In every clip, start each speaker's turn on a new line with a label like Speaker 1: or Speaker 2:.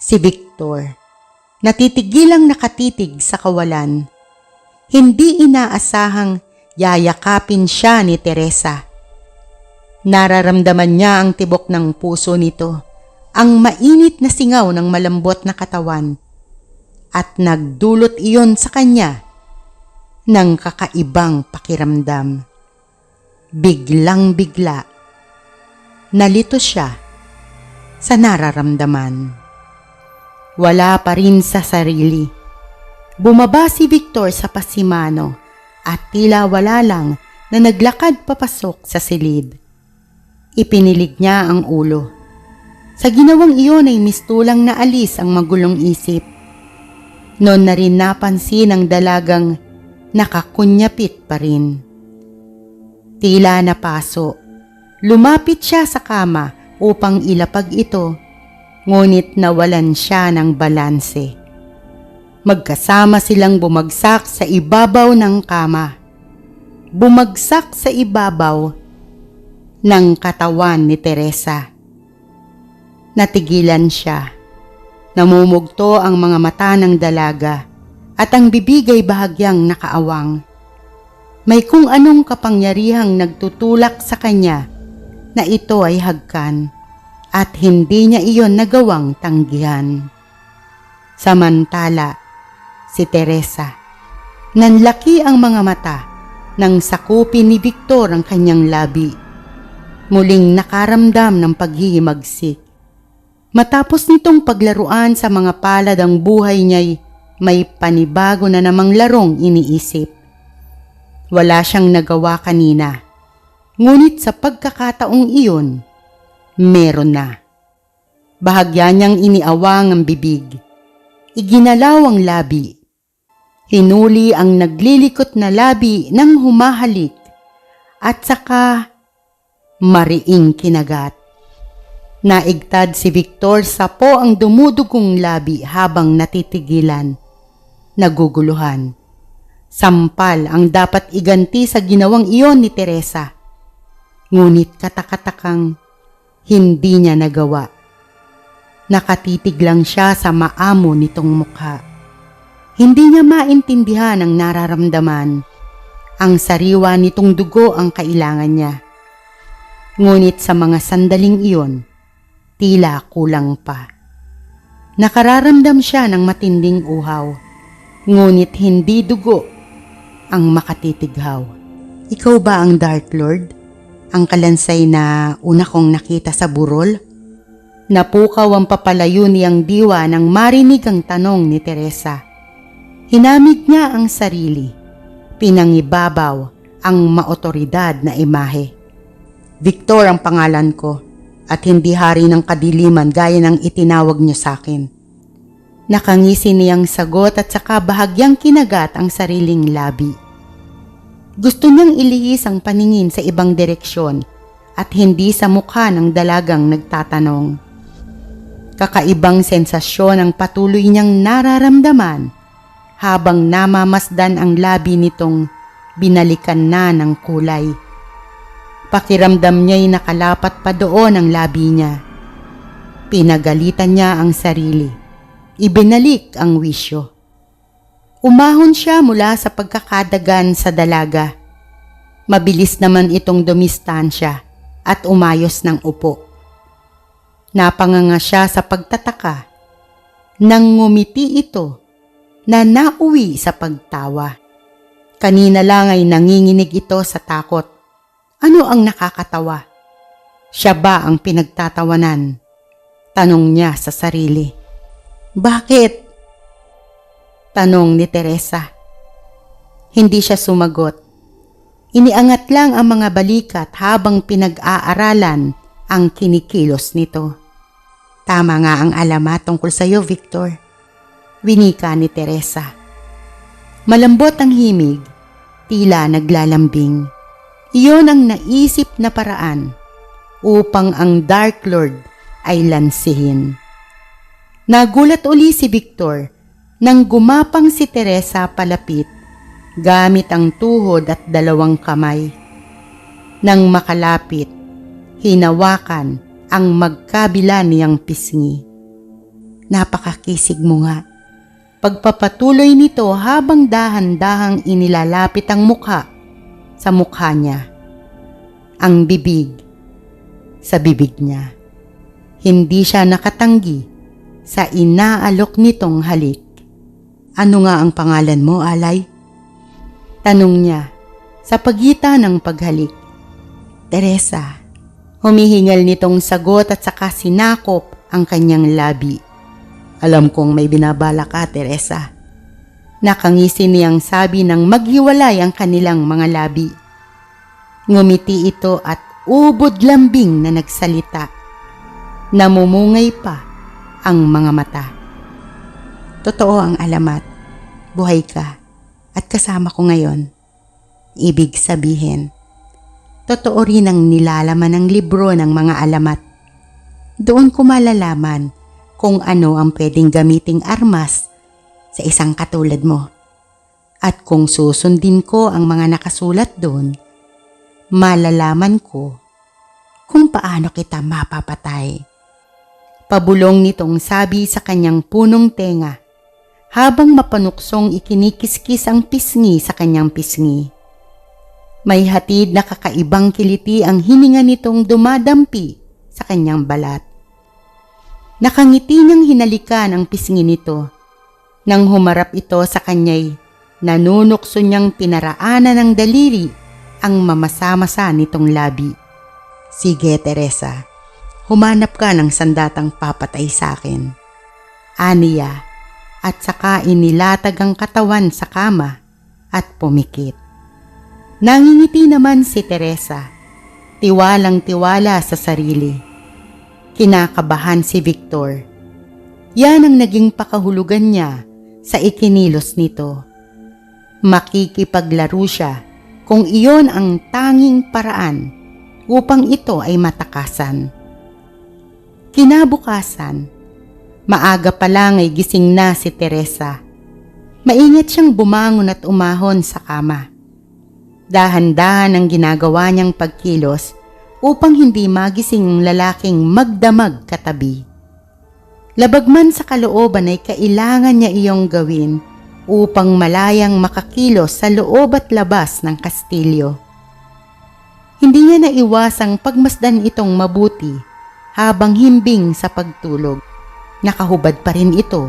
Speaker 1: Si Victor, natitigilang nakatitig sa kawalan. Hindi inaasahang yayakapin siya ni Teresa. Nararamdaman niya ang tibok ng puso nito, ang mainit na singaw ng malambot na katawan, at nagdulot iyon sa kanya ng kakaibang pakiramdam. Biglang-bigla, nalito siya sa nararamdaman. Wala pa rin sa sarili. Bumaba si Victor sa pasimano at tila wala lang na naglakad papasok sa silid. Ipinilig niya ang ulo. Sa ginawang iyon ay mistulang naalis ang magulong isip. Noon na rin napansin ang dalagang nakakunyapit pa rin. Tila napaso. Lumapit siya sa kama upang ilapag ito, ngunit nawalan siya ng balanse. Magkasama silang bumagsak sa ibabaw ng kama. Bumagsak sa ibabaw ng katawan ni Teresa. Natigilan siya. Namumugto ang mga mata ng dalaga at ang bibig ay bahagyang nakaawang. May kung anong kapangyarihang nagtutulak sa kanya na ito ay hagkan at hindi niya iyon nagawang tanggihan. Samantala, si Teresa, nanlaki ang mga mata nang sakupin ni Victor ang kanyang labi. Muling nakaramdam ng paghihimagsik. Matapos nitong paglaruan sa mga palad ang buhay niya'y may panibago na namang larong iniisip. Wala siyang nagawa kanina. Ngunit sa pagkakataong iyon, meron na. Bahagya niyang iniawang ang bibig. Iginalaw ang labi. Hinuli ang naglilikot na labi ng humahalik at saka mariing kinagat. Naigtad si Victor sa po ang dumudugong labi habang natitigilan. Naguguluhan. Sampal ang dapat iganti sa ginawang iyon ni Teresa. Ngunit katakatakang hindi niya nagawa. Nakatitig lang siya sa maamo nitong mukha. Hindi niya maintindihan ang nararamdaman. Ang sariwa nitong dugo ang kailangan niya. Ngunit sa mga sandaling iyon, tila kulang pa. Nakararamdam siya ng matinding uhaw, ngunit hindi dugo ang makatitighaw. Ikaw ba ang Dark Lord? Ang kalansay na una kong nakita sa burol? Napukaw ang papalayo niyang diwa nang marinig ang tanong ni Teresa. Hinamig niya ang sarili. Pinangibabaw ang maotoridad na imahe. Victor ang pangalan ko at hindi hari ng kadiliman gaya ng itinawag niyo sa akin. Nakangisi niyang sagot at saka bahagyang kinagat ang sariling labi. Gusto niyang ilihis ang paningin sa ibang direksyon at hindi sa mukha ng dalagang nagtatanong. Kakaibang sensasyon ang patuloy niyang nararamdaman habang namamasdan ang labi nitong binalikan na ng kulay. Pakiramdam niya'y nakalapat pa doon ang labi niya. Pinagalitan niya ang sarili. Ibinalik ang wisyo. Umahon siya mula sa pagkakadagan sa dalaga. Mabilis naman itong dumistansya at umayos ng upo. Napanganga siya sa pagtataka. Nang ngumiti ito na nauwi sa pagtawa. Kanina lang ay nanginginig ito sa takot. Ano ang nakakatawa? Siya ba ang pinagtatawanan? Tanong niya sa sarili. Bakit? Tanong ni Teresa. Hindi siya sumagot. Iniangat lang ang mga balikat habang pinag-aaralan ang kinikilos nito. Tama nga ang alamat tungkol sa iyo, Victor. Winika ni Teresa. Malambot ang himig, tila naglalambing. Iyon ang naisip na paraan upang ang Dark Lord ay lansihin. Nagulat uli si Victor nang gumapang si Teresa palapit gamit ang tuhod at dalawang kamay. Nang makalapit, hinawakan ang magkabila niyang pisngi. Napakakisig mo nga. Pagpapatuloy nito habang dahan-dahang inilalapit ang mukha sa mukha niya. Ang bibig sa bibig niya. Hindi siya nakatanggi sa inaalok nitong halik. Ano nga ang pangalan mo, Alay? Tanong niya sa pagitan ng paghalik. Teresa. Humihingal nitong sagot at saka sinakop ang kanyang labi. Alam kong may binabala ka, Teresa. Nakangisi niyang sabi nang maghiwalay ang kanilang mga labi. Ngumiti ito at ubod lambing na nagsalita. Namumungay pa ang mga mata. Totoo ang alamat. Buhay ka at kasama ko ngayon. Ibig sabihin, totoo rin ang nilalaman ng libro ng mga alamat. Doon ko malalaman kung ano ang pwedeng gamiting armas sa isang katulad mo. At kung susundin ko ang mga nakasulat doon, malalaman ko kung paano kita mapapatay. Pabulong nitong sabi sa kanyang punong tenga habang mapanuksong ikinikiskis ang pisngi sa kanyang pisngi. May hatid na kakaibang kiliti ang hininga nitong dumadampi sa kanyang balat. Nakangiti niyang hinalikan ang pisngi nito. Nang humarap ito sa kanya'y nanunukso niyang pinaraanan ng daliri ang mamasa-masa nitong labi. Sige, Teresa, humanap ka ng sandatang papatay sa akin. Aniya, at saka inilatag ang katawan sa kama at pumikit. Nangingiti naman si Teresa, tiwalang-tiwala sa sarili. Kinakabahan si Victor. Yan ang naging pakahulugan niya sa ikinilos nito. Makikipaglaro siya kung iyon ang tanging paraan upang ito ay matakasan. Kinabukasan, maaga pa lang ay gising na si Teresa. Maingat siyang bumangon at umahon sa kama. Dahan-dahan ang ginagawa niyang pagkilos upang hindi magising ang lalaking magdamag katabi. Labag man sa kalooban ay kailangan niya iyong gawin upang malayang makakilos sa loob at labas ng kastilyo. Hindi niya naiwasang pagmasdan itong mabuti habang himbing sa pagtulog. Nakahubad pa rin ito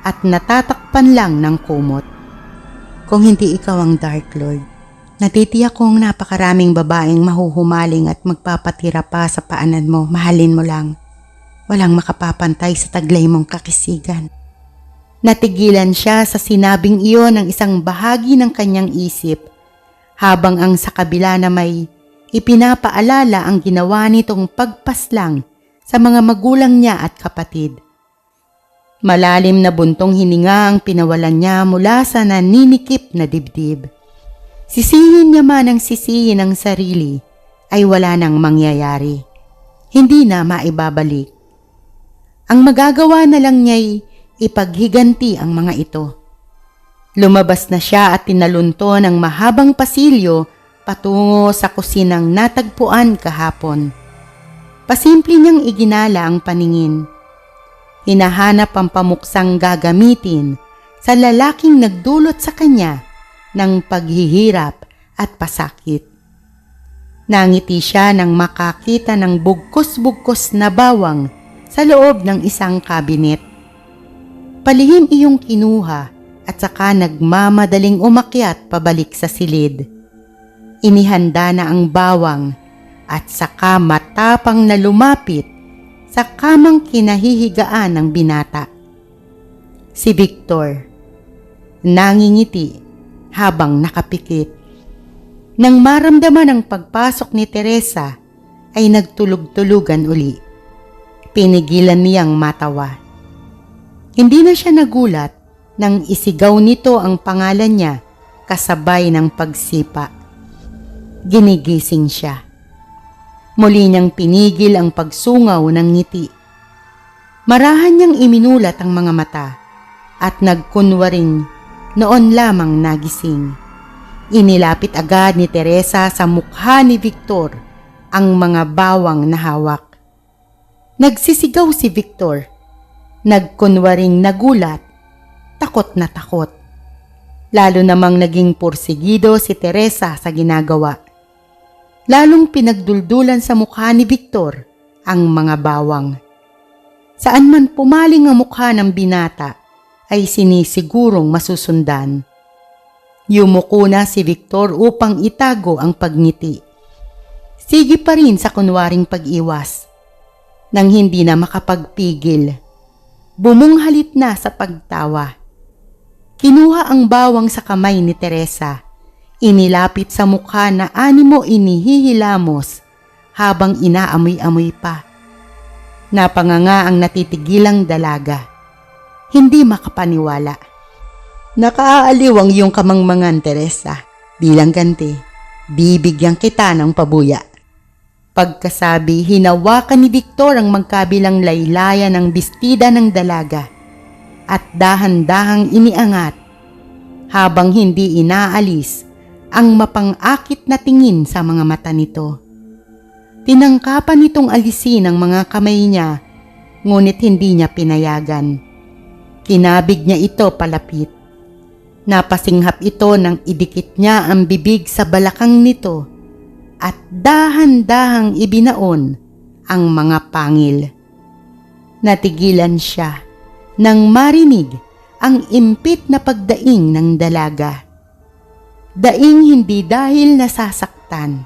Speaker 1: at natatakpan lang ng kumot. Kung hindi ikaw ang Dark Lord, natitiyak kong napakaraming babaeng mahuhumaling at magpapatira pa sa paanan mo. Mahalin mo lang. Walang makapapantay sa taglay mong kakisigan. Natigilan siya sa sinabing iyon ng isang bahagi ng kanyang isip, habang ang sa kabila na may ipinapaalala ang ginawa nitong pagpaslang sa mga magulang niya at kapatid. Malalim na buntong hininga ang pinawalan niya mula sa naninikip na dibdib. Sisihin niya man ang sisihin ng sarili ay wala nang mangyayari. Hindi na maibabalik. Ang magagawa na lang niya'y ipaghiganti ang mga ito. Lumabas na siya at tinalunto ng mahabang pasilyo patungo sa kusinang natagpuan kahapon. Pasimple niyang iginala ang paningin. Hinahanap ang pamuksang gagamitin sa lalaking nagdulot sa kanya ng paghihirap at pasakit. Nangiti siya nang makakita ng bugkos-bugkos na bawang sa loob ng isang kabinet. Palihim iyong kinuha at saka nagmamadaling umakyat pabalik sa silid. Inihanda na ang bawang at saka matapang na lumapit sa kamang kinahihigaan ng binata. Si Victor, nangingiti habang nakapikit. Nang maramdaman ang pagpasok ni Teresa, ay nagtulog-tulugan uli. Pinigilan niyang matawa. Hindi na siya nagulat nang isigaw nito ang pangalan niya kasabay ng pagsipa. Ginigising siya. Muli niyang pinigil ang pagsungaw ng ngiti. Marahan niyang iminulat ang mga mata at nagkunwaring noon lamang nagising. Inilapit agad ni Teresa sa mukha ni Victor ang mga bawang na hawak. Nagsisigaw si Victor. Nagkunwaring nagulat, takot na takot. Lalo namang naging porsigido si Teresa sa ginagawa. Lalong pinagduldulan sa mukha ni Victor ang mga bawang. Saan man pumaling ang mukha ng binata ay sinisigurong masusundan. Yumuko na si Victor upang itago ang pagngiti. Sige pa rin sa kunwaring pag-iwas. Nang hindi na makapagpigil, bumunghalit na sa pagtawa. Kinuha ang bawang sa kamay ni Teresa. Inilapit sa mukha na animo inihihilamos habang inaamoy-amoy pa. Napanganga ang natitigilang dalaga. Hindi makapaniwala. Nakaaaliw ang iyong kamangmangan, Teresa. Bilang ganti, bibigyan kita ng pabuya. Pagkasabi, hinawakan ni Victor ang magkabilang laylayan ng bestida ng dalaga at dahan-dahang iniangat habang hindi inaalis ang mapang-akit na tingin sa mga mata nito. Tinangkapan nitong alisin ang mga kamay niya, ngunit hindi niya pinayagan. Kinabig niya ito palapit. Napasinghap ito nang idikit niya ang bibig sa balakang nito at dahan-dahang ibinaon ang mga pangil. Natigilan siya nang marinig ang impit na pagdaing ng dalaga. Daing hindi dahil nasasaktan,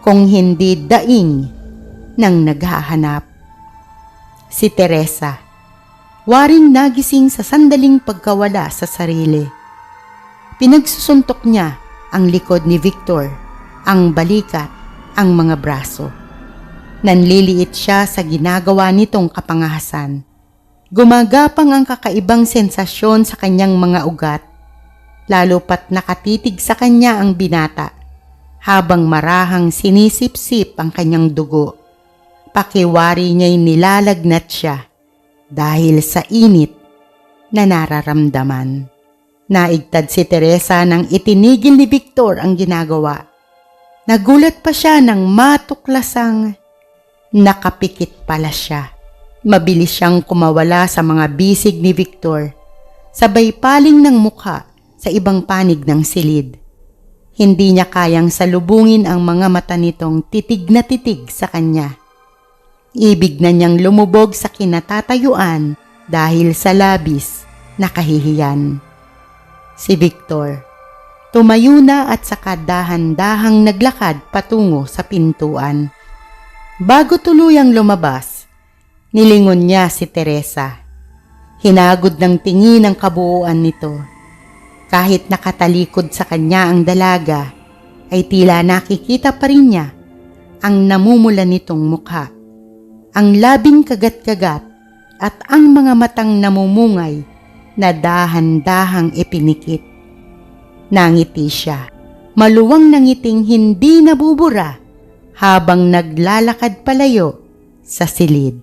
Speaker 1: kung hindi daing ng naghahanap. Si Teresa, waring nagising sa sandaling pagkawala sa sarili. Pinagsusuntok niya ang likod ni Victor, ang balikat, ang mga braso. Nanliliit siya sa ginagawa nitong kapangahasan. Gumagapang ang kakaibang sensasyon sa kanyang mga ugat, lalo pat nakatitig sa kanya ang binata, habang marahang sinisip-sip ang kanyang dugo. Pakiwari niya'y nilalagnat siya dahil sa init na nararamdaman. Naigtad si Teresa nang itinigil ni Victor ang ginagawa. Nagulat pa siya nang matuklasang nakapikit pala siya. Mabilis siyang kumawala sa mga bisig ni Victor, sabay paling ng mukha sa ibang panig ng silid. Hindi niya kayang salubungin ang mga mata nitong titig na titig sa kanya. Ibig na niyang lumubog sa kinatatayuan dahil sa labis na kahihiyan. Si Victor, tumayo na at saka dahan-dahang naglakad patungo sa pintuan. Bago tuluyang lumabas, nilingon niya si Teresa. Hinagod ng tingin ang kabuuan nito. Kahit nakatalikod sa kanya ang dalaga, ay tila nakikita pa rin niya ang namumula nitong mukha, ang labing kagat-kagat at ang mga matang namumungay na dahan-dahang ipinikit. Nangiti siya, maluwang nangiting hindi nabubura habang naglalakad palayo sa silid.